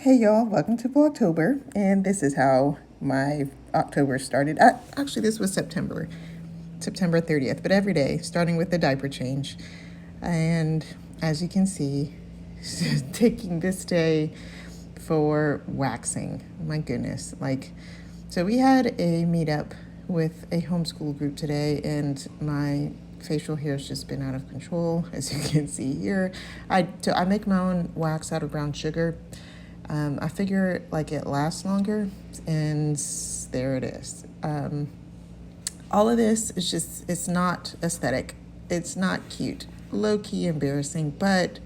Hey y'all, welcome to Vlogtober, and this is how my October started. Actually, this was September 30th, but every day, starting with the diaper change. And as you can see, taking this day for waxing. My goodness. So we had a meetup with a homeschool group today, and my facial hair has just been out of control, as you can see here. I make my own wax out of brown sugar. I figure it lasts longer, and there it is. All of this is just, it's not aesthetic. It's not cute. Low-key embarrassing, but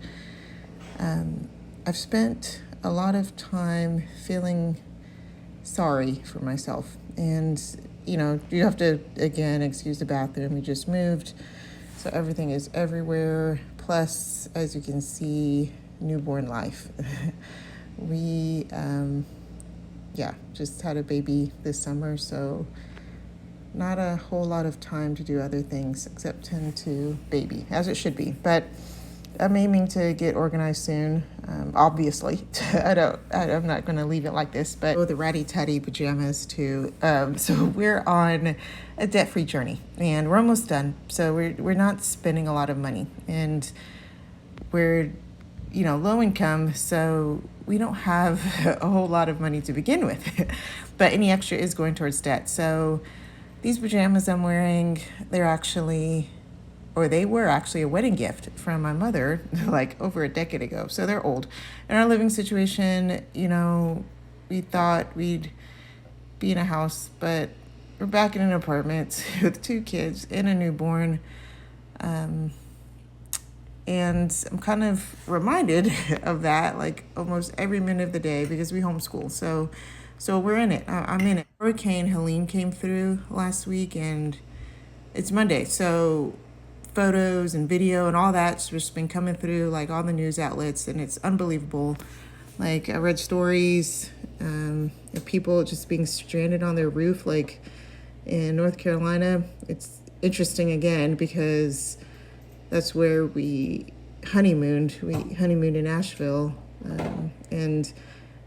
I've spent a lot of time feeling sorry for myself. And, you have to, again, excuse the bathroom. We just moved, so everything is everywhere. Plus, as you can see, newborn life. We, just had a baby this summer, so not a whole lot of time to do other things except tend to baby, as it should be. But I'm aiming to get organized soon, obviously. I'm not going to leave it like this, but the ratty tatty pajamas too. So we're on a debt-free journey, and we're almost done. So we're not spending a lot of money, and we're low income, so we don't have a whole lot of money to begin with. But any extra is going towards debt. So these pajamas I'm wearing, they were actually a wedding gift from my mother, over a decade ago. So they're old. In our living situation, we thought we'd be in a house, but we're back in an apartment with 2 kids and a newborn. And I'm kind of reminded of that, almost every minute of the day, because we homeschool. So we're in it. I'm in it. Hurricane Helene came through last week, and it's Monday. So photos and video and all that's just been coming through, all the news outlets, and it's unbelievable. I read stories of people just being stranded on their roof, in North Carolina. It's interesting again because that's where we honeymooned. We honeymooned in Asheville, and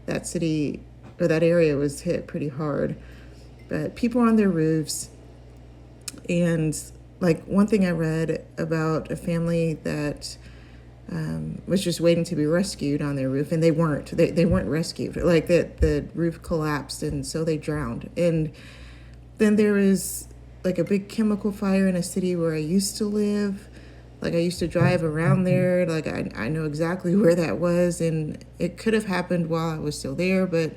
that city or that area was hit pretty hard. But people on their roofs, and one thing I read about a family that was just waiting to be rescued on their roof, and they weren't. They weren't rescued. The roof collapsed, and so they drowned. And then there was a big chemical fire in a city where I used to live. I used to drive around there. I know exactly where that was, and it could have happened while I was still there. But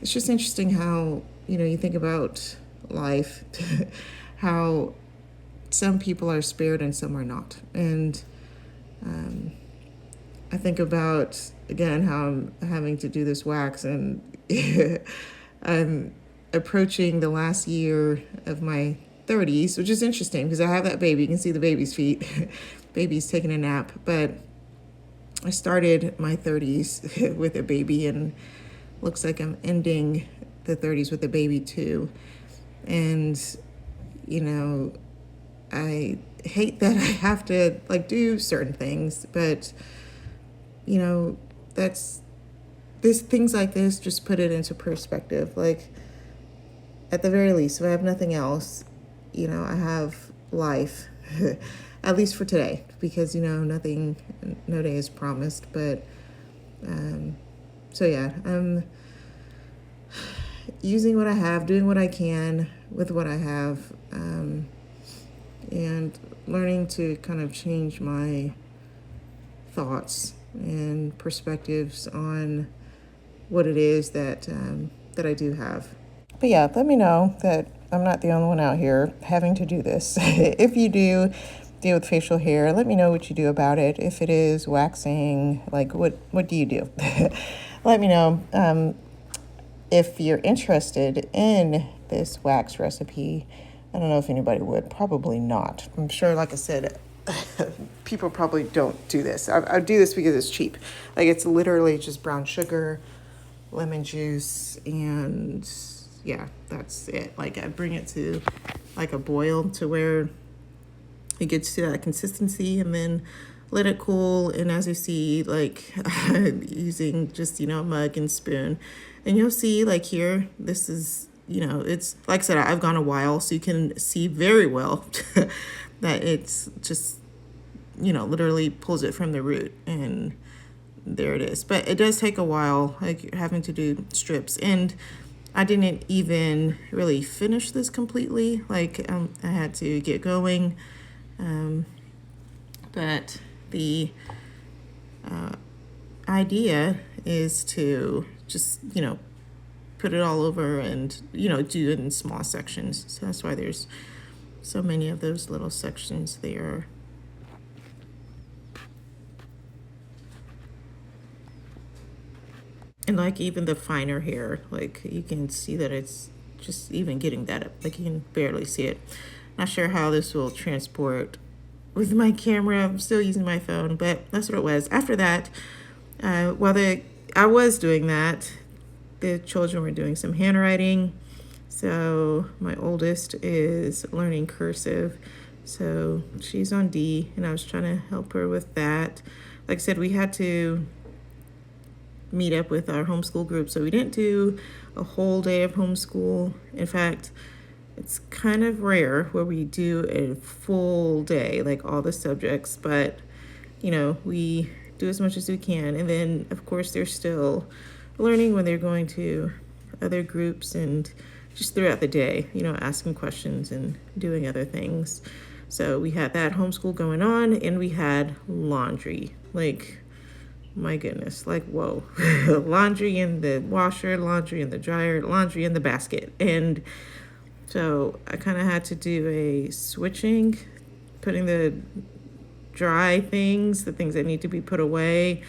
it's just interesting how, you think about life, how some people are spared and some are not. And I think about, again, how I'm having to do this wax, and I'm approaching the last year of my 30s, which is interesting because I have that baby. You can see the baby's feet. Baby's taking a nap. But I started my 30s with a baby, and looks like I'm ending the 30s with a baby too. And, I hate that I have to do certain things, but, things like this just put it into perspective. At the very least, if I have nothing else, I have life, at least for today, because, no day is promised. But, I'm using what I have, doing what I can with what I have, and learning to kind of change my thoughts and perspectives on what it is that I do have. But yeah, let me know that I'm not the only one out here having to do this. If you do deal with facial hair, let me know what you do about it. If it is waxing, what do you do? Let me know. If you're interested in this wax recipe, I don't know if anybody would. Probably not. I'm sure, like I said, people probably don't do this. I do this because it's cheap. It's literally just brown sugar, lemon juice, and yeah, that's it. I bring it to a boil to where it gets to that consistency, and then let it cool. And as you see, like using just, a mug and spoon, and you'll see like here, this is, it's like I said, I've gone a while, so you can see very well that it's just, literally pulls it from the root, and there it is. But it does take a while, like having to do strips. And I didn't even really finish this completely. Like I had to get going. But the idea is to just, put it all over and, do it in small sections. So that's why there's so many of those little sections there. And like even the finer hair, like you can see that it's just even getting that up. Like you can barely see it. Not sure how this will transport with my camera. I'm still using my phone, but that's what it was. After that, I was doing that, the children were doing some handwriting. So my oldest is learning cursive. So she's on D, and I was trying to help her with that. Like I said, we had to meet up with our homeschool group, so we didn't do a whole day of homeschool. In fact, it's kind of rare where we do a full day, like all the subjects, but we do as much as we can. And then of course they're still learning when they're going to other groups and just throughout the day, asking questions and doing other things. So we had that homeschool going on, and we had laundry. Like, my goodness, like, whoa. Laundry in the washer, laundry in the dryer, laundry in the basket. And so I kind of had to do a switching, putting the dry things, the things that need to be put away,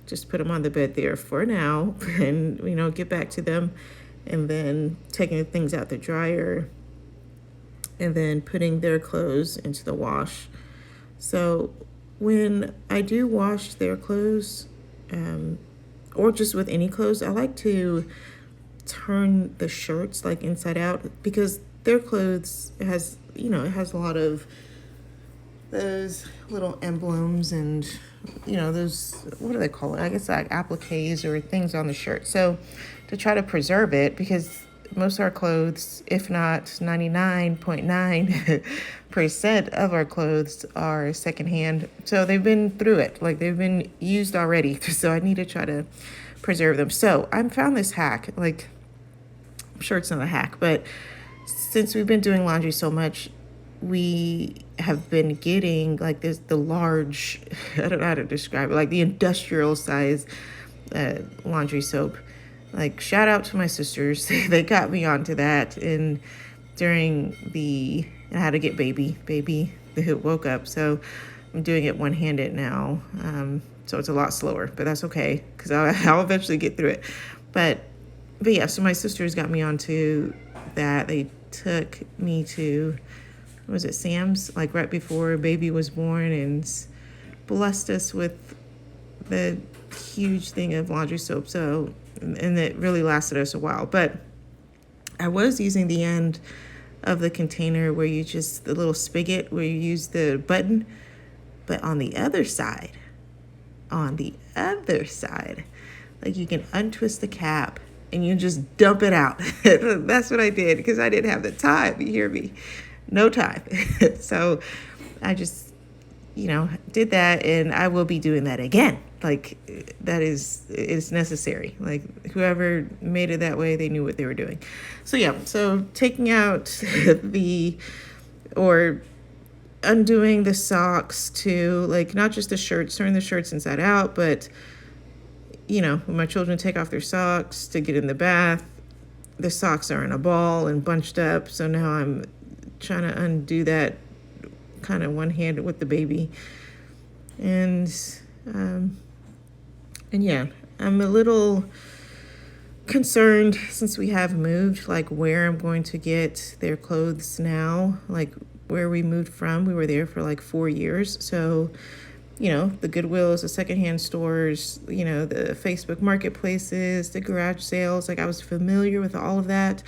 just put them on the bed there for now, and, get back to them. And then taking the things out the dryer, and then putting their clothes into the wash. So when I do wash their clothes, or just with any clothes, I like to turn the shirts like inside out, because their clothes has, it has a lot of those little emblems and, those, what do they call it? I guess like appliques or things on the shirt. So to try to preserve it, because most of our clothes, if not 99.9% of our clothes are secondhand. So they've been through it, like they've been used already. So I need to try to preserve them. So I found this hack, like I'm sure it's not a hack, but since we've been doing laundry so much, we have been getting like the large, I don't know how to describe it, like the industrial size laundry soap. Like, shout out to my sisters. They got me onto that. And during I had to get baby who woke up. So I'm doing it one-handed now. So it's a lot slower, but that's okay, because I'll eventually get through it. But yeah, so my sisters got me onto that. They took me to, was it Sam's, like right before baby was born, and blessed us with the huge thing of laundry soap. So, and it really lasted us a while. But I was using the end of the container where you just, the little spigot where you use the button, but on the other side, like you can untwist the cap and you just dump it out. That's what I did, because I didn't have the time. You hear me? No time. So I just, did that, and I will be doing that again. Like, it's necessary. Like, whoever made it that way, they knew what they were doing. So yeah, so taking out or undoing the socks too, like not just the shirts, turning the shirts inside out, but when my children take off their socks to get in the bath, the socks are in a ball and bunched up. So now I'm trying to undo that kind of one-handed with the baby. And yeah, I'm a little concerned, since we have moved, like where I'm going to get their clothes now. Like where we moved from, we were there for like 4 years. So, the Goodwills, the secondhand stores, the Facebook marketplaces, the garage sales, like I was familiar with all of that.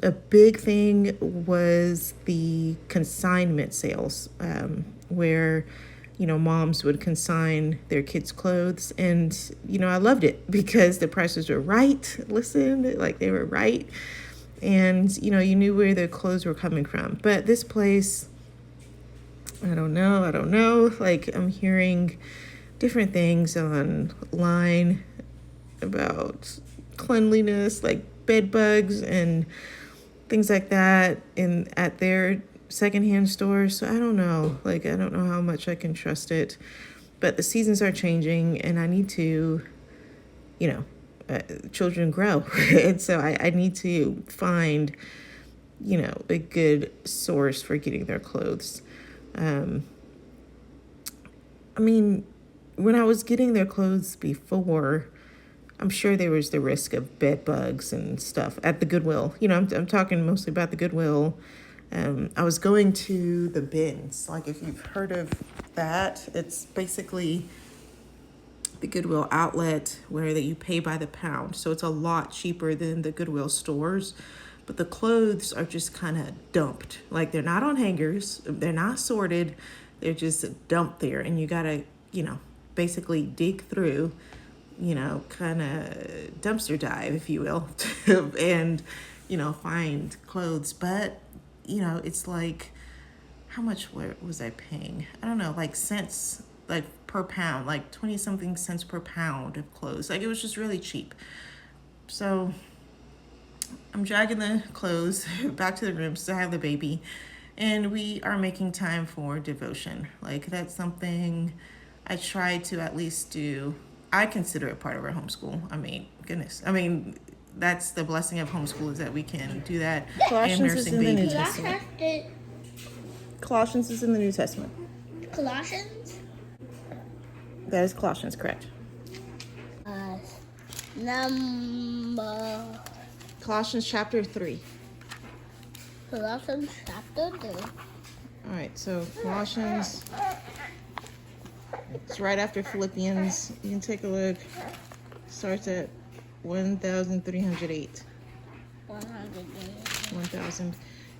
A big thing was the consignment sales, where moms would consign their kids' clothes. And, I loved it because the prices were right. Listen, like they were right. And, you knew where the clothes were coming from. But this place, I don't know. Like, I'm hearing different things online about cleanliness, like bed bugs and things like that at their secondhand stores. So I don't know. Like, I don't know how much I can trust it. But the seasons are changing, and I need to, children grow. And so I need to find, a good source for getting their clothes. When I was getting their clothes before, I'm sure there was the risk of bed bugs and stuff at the Goodwill. I'm talking mostly about the Goodwill. I was going to the bins. Like, if you've heard of that, it's basically the Goodwill outlet where that you pay by the pound. So it's a lot cheaper than the Goodwill stores. But the clothes are just kind of dumped. Like, they're not on hangers. They're not sorted. They're just dumped there. And you got to, basically dig through, kind of dumpster dive, if you will, and, find clothes. But, it's like, how much was I paying? I don't know, like cents, like per pound, like 20 something cents per pound of clothes. Like, it was just really cheap. So I'm dragging the clothes back to the room since I have the baby, and we are making time for devotion. Like, that's something I try to at least do. I consider it part of our homeschool. Goodness. That's the blessing of homeschool, is that we can do that. Colossians is in the New Testament. Colossians is in the New Testament. Colossians? That is Colossians, correct. Number. Colossians chapter 3. Colossians chapter 3. All right, so Colossians, it's right after Philippians. You can take a look. Starts at 1,308. 1,000.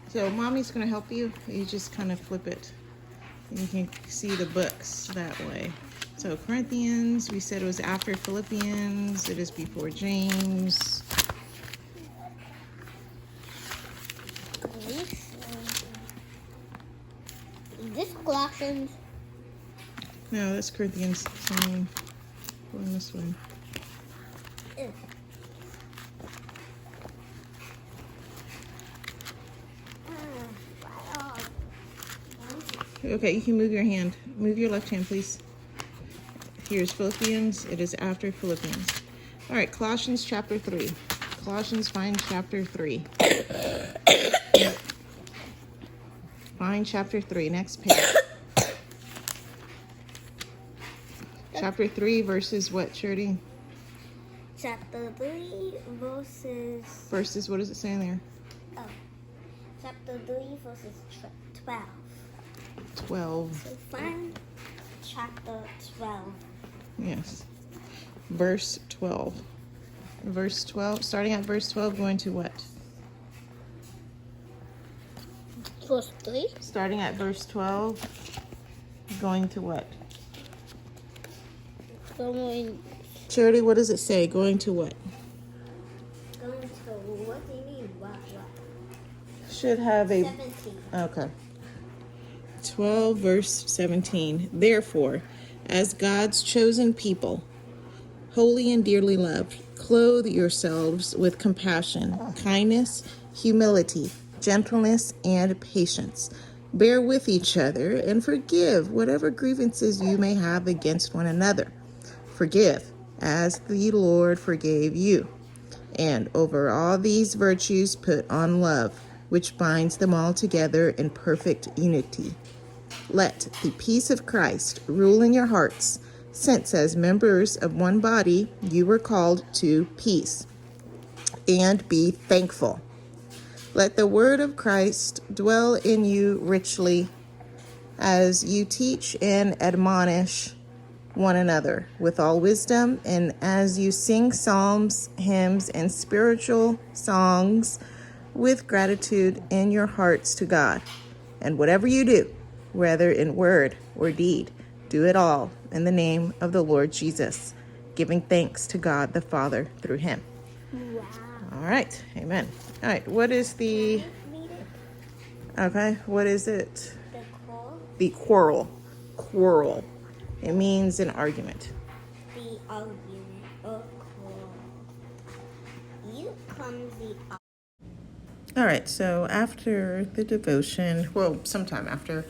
So mommy's going to help you. You just kind of flip it. And you can see the books that way. So Corinthians, we said it was after Philippians. It is before James. Is this Colossians? No, that's Corinthians. Going this way. Okay, you can move your hand. Move your left hand, please. Here's Philippians. It is after Philippians. All right, Colossians chapter 3. Colossians, find chapter 3. Find chapter 3. Next page. Chapter 3, verses what, Shirley? Chapter 3, verses... Verses, what does it say in there? Oh. Chapter 3, verses 12. 12. So find chapter 12. Yes. Verse 12. Verse 12. Starting at verse 12, going to what? Verse 3. Starting at verse 12, going to what? Going... Charity, what does it say? Going to what? Going to... What do you mean? What? Should have a... 17. Okay. 12, verse 17. Therefore, as God's chosen people, holy and dearly loved, clothe yourselves with compassion, kindness, humility, gentleness, and patience. Bear with each other and forgive whatever grievances you may have against one another. Forgive as the Lord forgave you. And over all these virtues put on love, which binds them all together in perfect unity. Let the peace of Christ rule in your hearts, since as members of one body you were called to peace. And be thankful. Let the word of Christ dwell in you richly, as you teach and admonish one another with all wisdom, and as you sing psalms, hymns, and spiritual songs with gratitude in your hearts to God. And whatever you do, whether in word or deed, Do it all in the name of the Lord Jesus, giving thanks to God the Father through him. Wow. All right. Amen. All right. What is the, Can I read it? okay, what is it? The call, The quarrel. Quarrel. It means an argument. the argument of call. You clumsy. All right, so after the devotion, well, sometime after,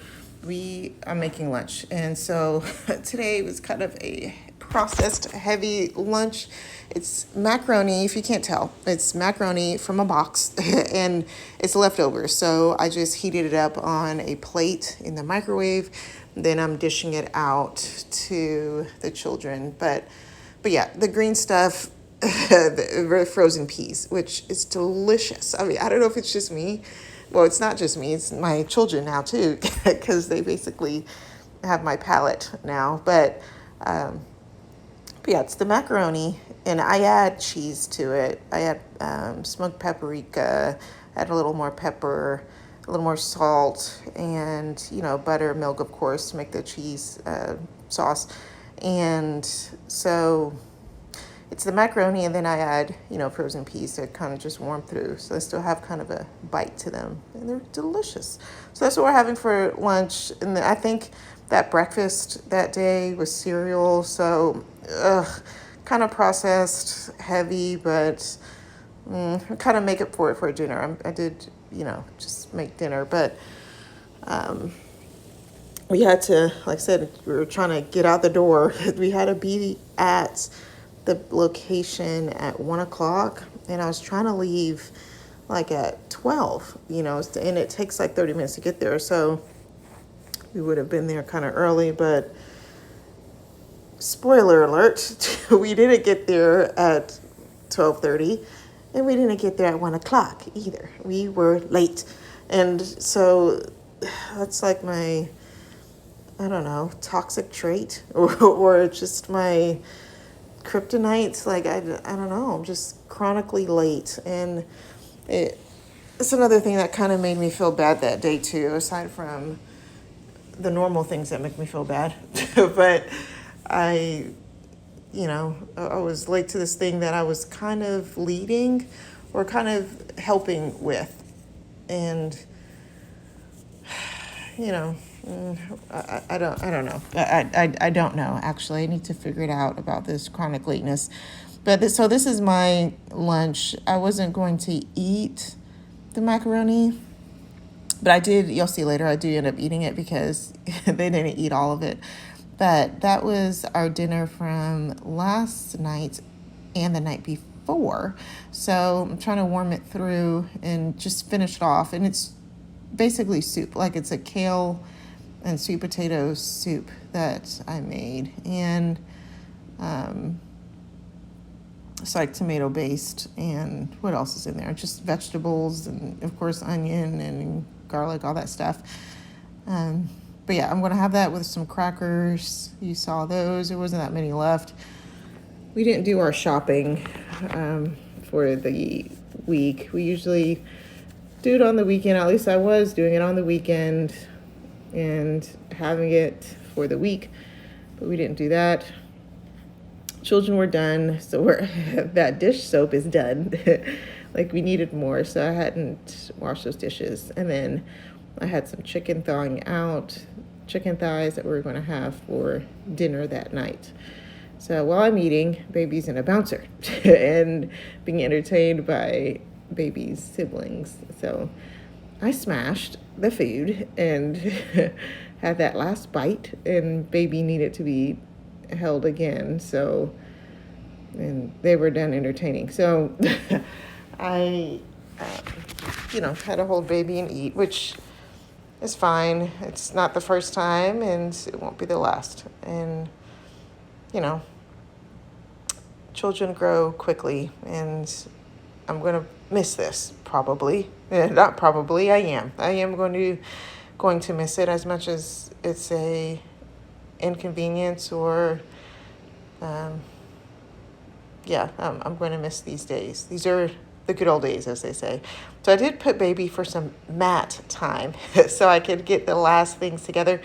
I'm making lunch. And so today was kind of a processed heavy lunch. It's macaroni, if you can't tell. It's macaroni from a box and it's leftovers. So I just heated it up on a plate in the microwave. Then I'm dishing it out to the children. But yeah, the green stuff, the frozen peas, which is delicious. I mean, I don't know if it's just me. Well, it's not just me. It's my children now too, because they basically have my palate now. But yeah, it's the macaroni, and I add cheese to it. I add smoked paprika, add a little more pepper, a little more salt, and butter, milk, of course, to make the cheese sauce. And so it's the macaroni, and then I add frozen peas to kind of just warm through, so they still have kind of a bite to them, and they're delicious. So that's what we're having for lunch, and I think that breakfast that day was cereal, so kind of processed, heavy, but kind of make up for it for dinner. I did just make dinner, but we had to, like I said, we were trying to get out the door. We had to be at the location at 1 o'clock, and I was trying to leave like at 12, and it takes like 30 minutes to get there. So we would have been there kind of early, but spoiler alert, we didn't get there at 12:30, and we didn't get there at 1 o'clock either. We were late. And so that's like my, I don't know, toxic trait or just my kryptonite. Like, I don't know, I'm just chronically late. And it's another thing that kind of made me feel bad that day too, aside from the normal things that make me feel bad. But I was late to this thing that I was kind of leading or kind of helping with. And I don't know. I don't know, actually. I need to figure it out about this chronic lateness. But so this is my lunch. I wasn't going to eat the macaroni, but I did. You'll see later, I do end up eating it because they didn't eat all of it. But that was our dinner from last night and the night before. So I'm trying to warm it through and just finish it off. And it's basically soup. Like, it's a kale and sweet potato soup that I made. And it's like tomato based. And what else is in there? Just vegetables and, of course, onion and garlic, all that stuff. But yeah, I'm going to have that with some crackers. You saw those. There wasn't that many left. We didn't do our shopping for the week. We usually do it on the weekend. At least I was doing it on the weekend and having it for the week. But we didn't do that. Children were done. So that dish soap is done. Like, we needed more. So I hadn't washed those dishes. And then I had some chicken chicken thighs that we were going to have for dinner that night. So while I'm eating, baby's in a bouncer and being entertained by baby's siblings. So I smashed the food and had that last bite, and baby needed to be held again. So, and they were done entertaining. So I, had to hold baby and eat, which is fine. It's not the first time, and it won't be the last. And, children grow quickly, and I'm going to miss this, probably. Not probably, I am. I am going to miss it, as much as it's a inconvenience or, I'm going to miss these days. These are the good old days, as they say. So I did put baby for some mat time so I could get the last things together.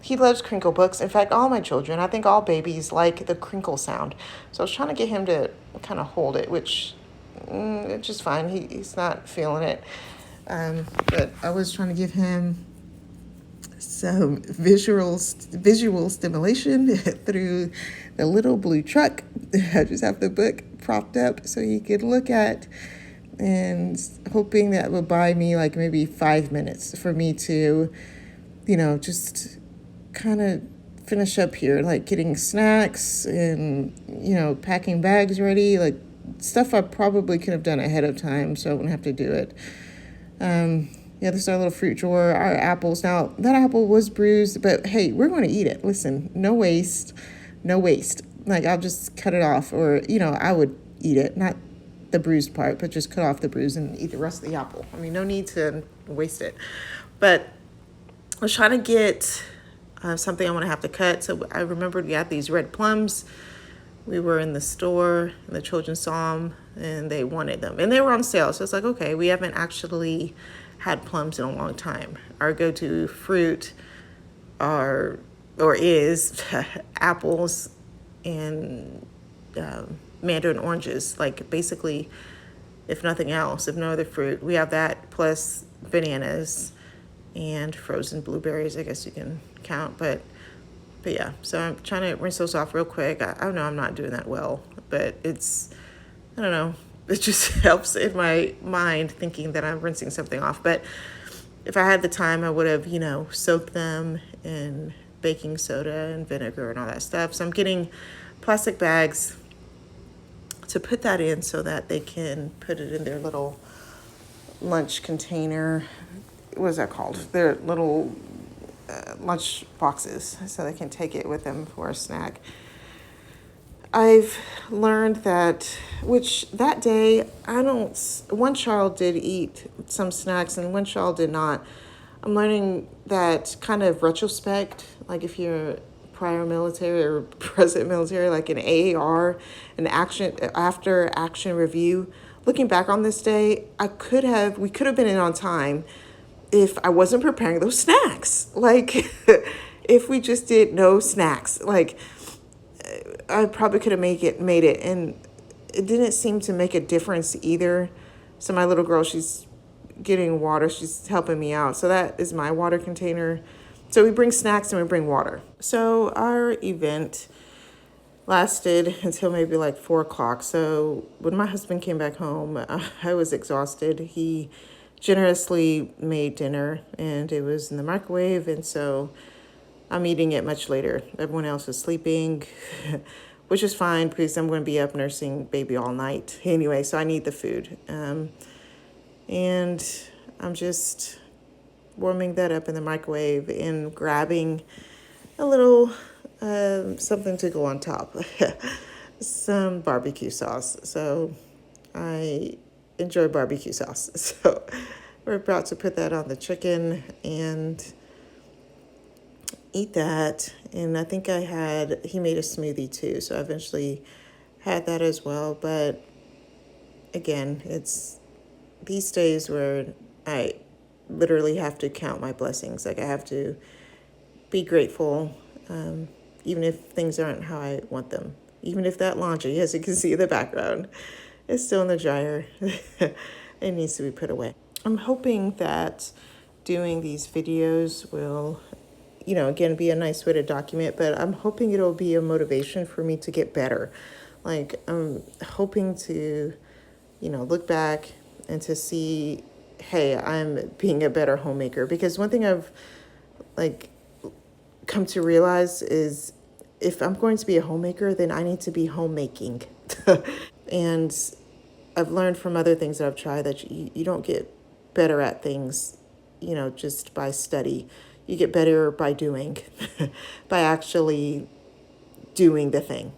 he loves crinkle books. In fact, all my children, I think all babies like the crinkle sound. So I was trying to get him to kind of hold it, which it's just fine. He's not feeling it. But I was trying to give him some visual stimulation through the little blue truck. I just have the book propped up so he could look at, and hoping that would buy me like maybe 5 minutes for me to, just kind of finish up here, like getting snacks and, packing bags ready, like stuff I probably could have done ahead of time so I wouldn't have to do it. This is our little fruit drawer, our apples. Now, that apple was bruised, but hey, we're going to eat it. Listen, no waste, no waste. Like, I'll just cut it off, or, I would eat it, not the bruised part, but just cut off the bruise and eat the rest of the apple. I mean, no need to waste it. But I was trying to get something I'm going to have to cut. So I remembered we had these red plums. We were in the store, and the children saw them, and they wanted them. And they were on sale, so it's like, okay, we haven't actually had plums in a long time. Our go-to fruit is apples and mandarin oranges. Like, basically, if nothing else, if no other fruit, we have that plus bananas and frozen blueberries, I guess you can count. But yeah, so I'm trying to rinse those off real quick. I know I'm not doing that well, but I don't know. It just helps in my mind thinking that I'm rinsing something off. But if I had the time, I would have, soaked them in baking soda and vinegar and all that stuff. So I'm getting plastic bags to put that in so that they can put it in their little lunch container. What is that called? Their little lunch boxes, so they can take it with them for a snack. I've learned that, which that day, one child did eat some snacks and one child did not. I'm learning that kind of retrospect, like if you're prior military or present military, like an AAR, an after action review, looking back on this day, we could have been in on time if I wasn't preparing those snacks. Like, if we just did no snacks, like, I probably could have made it, and it didn't seem to make a difference either. So my little girl, she's getting water. She's helping me out. So that is my water container. So we bring snacks and we bring water. So our event lasted until maybe like 4:00. So when my husband came back home, I was exhausted. He generously made dinner, and it was in the microwave, and so I'm eating it much later. Everyone else is sleeping, which is fine because I'm going to be up nursing baby all night anyway, so I need the food. And I'm just warming that up in the microwave and grabbing a little something to go on top, some barbecue sauce. So I enjoy barbecue sauce. So we're about to put that on the chicken and eat that. And I think he made a smoothie too, so I eventually had that as well. But again, it's these days where I literally have to count my blessings. Like, I have to be grateful, even if things aren't how I want them. Even if that laundry, as you can see in the background, is still in the dryer. It needs to be put away. I'm hoping that doing these videos will, again, be a nice way to document, but I'm hoping it'll be a motivation for me to get better. Like, I'm hoping to, look back and to see, hey, I'm being a better homemaker. Because one thing I've, come to realize is if I'm going to be a homemaker, then I need to be homemaking. And I've learned from other things that I've tried that you don't get better at things, just by study. You get better by doing, by actually doing the thing.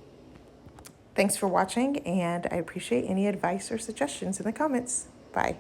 Thanks for watching, and I appreciate any advice or suggestions in the comments. Bye.